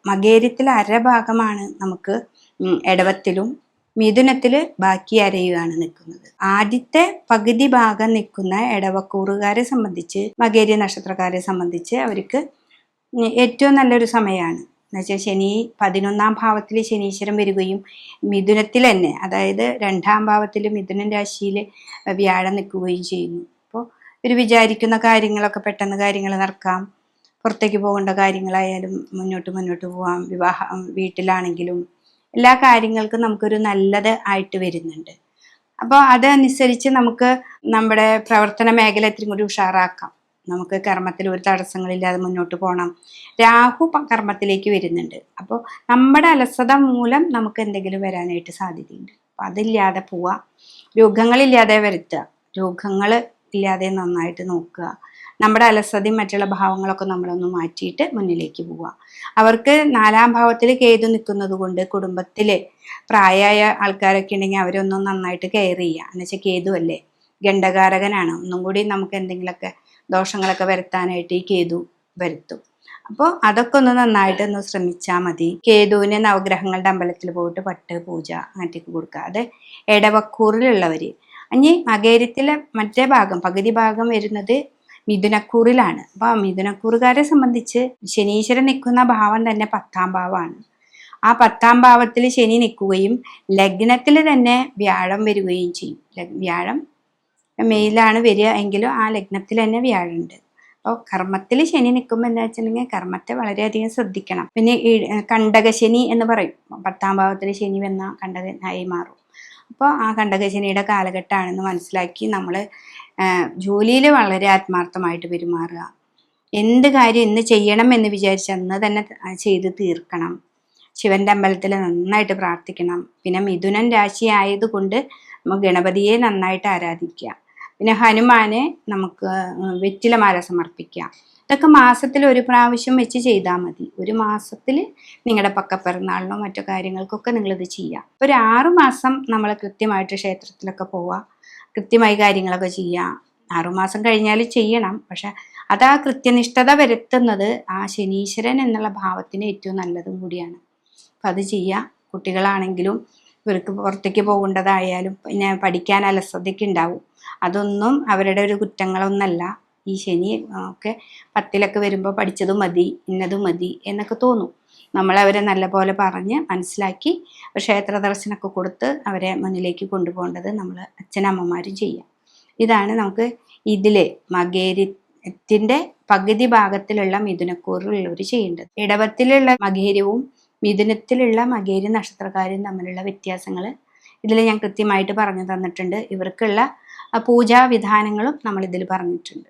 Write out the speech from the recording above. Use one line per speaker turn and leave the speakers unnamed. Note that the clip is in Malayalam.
മകേര്യത്തിൽ അരഭാഗമാണ് നമുക്ക് ഇടവത്തിലും, മിഥുനത്തിൽ ബാക്കി അരയുമാണ് നിൽക്കുന്നത്. ആദ്യത്തെ പകുതി ഭാഗം നിൽക്കുന്ന ഇടവക്കൂറുകാരെ സംബന്ധിച്ച്, മകേര്യ നക്ഷത്രക്കാരെ സംബന്ധിച്ച് അവർക്ക് ഏറ്റവും നല്ലൊരു സമയമാണ്. എന്നുവെച്ചാൽ ശനി 11ാം ഭാവത്തിൽ ശനീശ്വരൻ വരികയും മിഥുനത്തിൽ തന്നെ, അതായത് 2ാം ഭാവത്തിൽ മിഥുനൻ രാശിയിൽ വ്യാഴം നിൽക്കുകയും ചെയ്യുന്നു. അപ്പോൾ ഇവർ വിചാരിക്കുന്ന കാര്യങ്ങളൊക്കെ പെട്ടെന്ന് കാര്യങ്ങൾ നടക്കാം. പുറത്തേക്ക് പോകേണ്ട കാര്യങ്ങളായാലും മുന്നോട്ട് പോകാം. വീട്ടിലാണെങ്കിലും എല്ലാ കാര്യങ്ങൾക്കും നമുക്കൊരു നല്ലത് ആയിട്ട് വരുന്നുണ്ട്. അപ്പോൾ അതനുസരിച്ച് നമുക്ക് നമ്മുടെ പ്രവർത്തന മേഖല ഇത്തിരി കൂടി ഉഷാറാക്കാം. നമുക്ക് കർമ്മത്തിൽ ഒരു തടസ്സങ്ങളില്ലാതെ മുന്നോട്ട് പോകണം. രാഹു കർമ്മത്തിലേക്ക് വരുന്നുണ്ട്. അപ്പോൾ നമ്മുടെ അലസത മൂലം നമുക്ക് എന്തെങ്കിലും വരാനായിട്ട് സാധ്യതയുണ്ട്. അപ്പം അതില്ലാതെ പോവുക, രോഗങ്ങളില്ലാതെ വരുത്തുക, രോഗങ്ങൾ ഇല്ലാതെ നന്നായിട്ട് നോക്കുക. നമ്മുടെ അലസതയും മറ്റുള്ള ഭാവങ്ങളൊക്കെ നമ്മളൊന്ന് മാറ്റിയിട്ട് മുന്നിലേക്ക് പോവുക. അവർക്ക് 4ാം ഭാവത്തിൽ കേതു നിൽക്കുന്നത് കൊണ്ട് കുടുംബത്തിൽ പ്രായമായ ആൾക്കാരൊക്കെ ഉണ്ടെങ്കിൽ അവരൊന്നും നന്നായിട്ട് കെയർ ചെയ്യുക. എന്നുവെച്ചാൽ കേതു അല്ലേ, ഗണ്ഡകാരകനാണ്. ഒന്നും കൂടി നമുക്ക് എന്തെങ്കിലുമൊക്കെ ദോഷങ്ങളൊക്കെ വരുത്താനായിട്ട് ഈ കേതു വരുത്തും. അപ്പോൾ അതൊക്കെ ഒന്ന് നന്നായിട്ടൊന്ന് ശ്രമിച്ചാൽ മതി. കേതുവിന് നവഗ്രഹങ്ങളുടെ അമ്പലത്തിൽ പോയിട്ട് പട്ട് പൂജ അങ്ങനത്തേക്ക് കൊടുക്കുക. അത് ഇടവക്കൂറിലുള്ളവർ. ഇനി മകേര്യത്തിലെ മറ്റേ ഭാഗം, പകുതി ഭാഗം വരുന്നത് മിഥുനക്കൂറിലാണ്. അപ്പോൾ മിഥുനക്കൂറുകാരെ സംബന്ധിച്ച് ശനീശ്വരൻ നിൽക്കുന്ന ഭാവം തന്നെ 10ാം ഭാവമാണ്. ആ 10ാം ഭാവത്തിൽ ശനി നിൽക്കുകയും ലഗ്നത്തിൽ തന്നെ വ്യാഴം വരികയും ചെയ്യും. വ്യാഴം മെയിലാണ് വരിക എങ്കിലും ആ ലഗ്നത്തിൽ തന്നെ വ്യാഴമുണ്ട്. അപ്പോൾ കർമ്മത്തിൽ ശനി നിൽക്കുമ്പോൾ എന്താ വെച്ചിട്ടുണ്ടെങ്കിൽ കർമ്മത്തെ വളരെയധികം ശ്രദ്ധിക്കണം. പിന്നെ കണ്ടകശനി എന്ന് പറയും. 10ാം ഭാവത്തിൽ ശനി വന്നാൽ കണ്ടകനായി മാറും. അപ്പോൾ ആ കണ്ടകശനിയുടെ കാലഘട്ടമാണെന്ന് മനസ്സിലാക്കി നമ്മൾ ജോലിയിൽ വളരെ ആത്മാർത്ഥമായിട്ട് പെരുമാറുക. എന്ത് കാര്യം ഇന്ന് ചെയ്യണം എന്ന് വിചാരിച്ച് അന്ന് തന്നെ ചെയ്ത് തീർക്കണം. ശിവന്റെ അമ്പലത്തിൽ നന്നായിട്ട് പ്രാർത്ഥിക്കണം. പിന്നെ മിഥുനൻ രാശി ആയതുകൊണ്ട് നമുക്ക് ഗണപതിയെ നന്നായിട്ട് ആരാധിക്കുക. പിന്നെ ഹനുമാനെ നമുക്ക് വെറ്റിലമാല സമർപ്പിക്കുക. ഇതൊക്കെ മാസത്തിൽ ഒരു പ്രാവശ്യം വെച്ച് ചെയ്താൽ മതി. ഒരു മാസത്തിൽ നിങ്ങളുടെ പക്കപ്പിറന്നാളിനോ മറ്റോ കാര്യങ്ങൾക്കൊക്കെ നിങ്ങളിത് ചെയ്യുക. ഒരു 6 മാസം നമ്മൾ കൃത്യമായിട്ട് ക്ഷേത്രത്തിലൊക്കെ പോവുക, കൃത്യമായി കാര്യങ്ങളൊക്കെ ചെയ്യുക. 6 മാസം കഴിഞ്ഞാൽ ചെയ്യണം. പക്ഷെ അത് ആ കൃത്യനിഷ്ഠത വരുത്തുന്നത് ആ ശനീശ്വരൻ എന്നുള്ള ഭാവത്തിന് ഏറ്റവും നല്ലതും കൂടിയാണ്. അപ്പം അത് ചെയ്യുക. കുട്ടികളാണെങ്കിലും ഇവർക്ക് പുറത്തേക്ക് പോകേണ്ടതായാലും പിന്നെ പഠിക്കാൻ അലസതയ്ക്ക് ഉണ്ടാവും. അതൊന്നും അവരുടെ ഒരു കുറ്റങ്ങളൊന്നല്ല. ഈ ശനി ഒക്കെ 10ലൊക്കെ വരുമ്പോൾ പഠിച്ചതും മതി, ഇന്നതും മതി എന്നൊക്കെ തോന്നും. നമ്മളവരെ നല്ലപോലെ പറഞ്ഞ് മനസ്സിലാക്കി ക്ഷേത്ര ദർശനമൊക്കെ കൊടുത്ത് അവരെ മുന്നിലേക്ക് കൊണ്ടുപോകേണ്ടത് നമ്മൾ അച്ഛനമ്മമാരും ചെയ്യാം. ഇതാണ് നമുക്ക് ഇതിൽ മകേര്യത്തിൻ്റെ പകുതി ഭാഗത്തിലുള്ള മിഥുനക്കൂറിലുള്ളവർ ചെയ്യേണ്ടത്. ഇടവത്തിലുള്ള മകേര്യവും മിഥുനത്തിലുള്ള മകേര്യ നക്ഷത്രക്കാരും തമ്മിലുള്ള വ്യത്യാസങ്ങൾ ഇതിൽ ഞാൻ കൃത്യമായിട്ട് പറഞ്ഞു തന്നിട്ടുണ്ട്. ഇവർക്കുള്ള പൂജാവിധാനങ്ങളും നമ്മൾ ഇതിൽ പറഞ്ഞിട്ടുണ്ട്.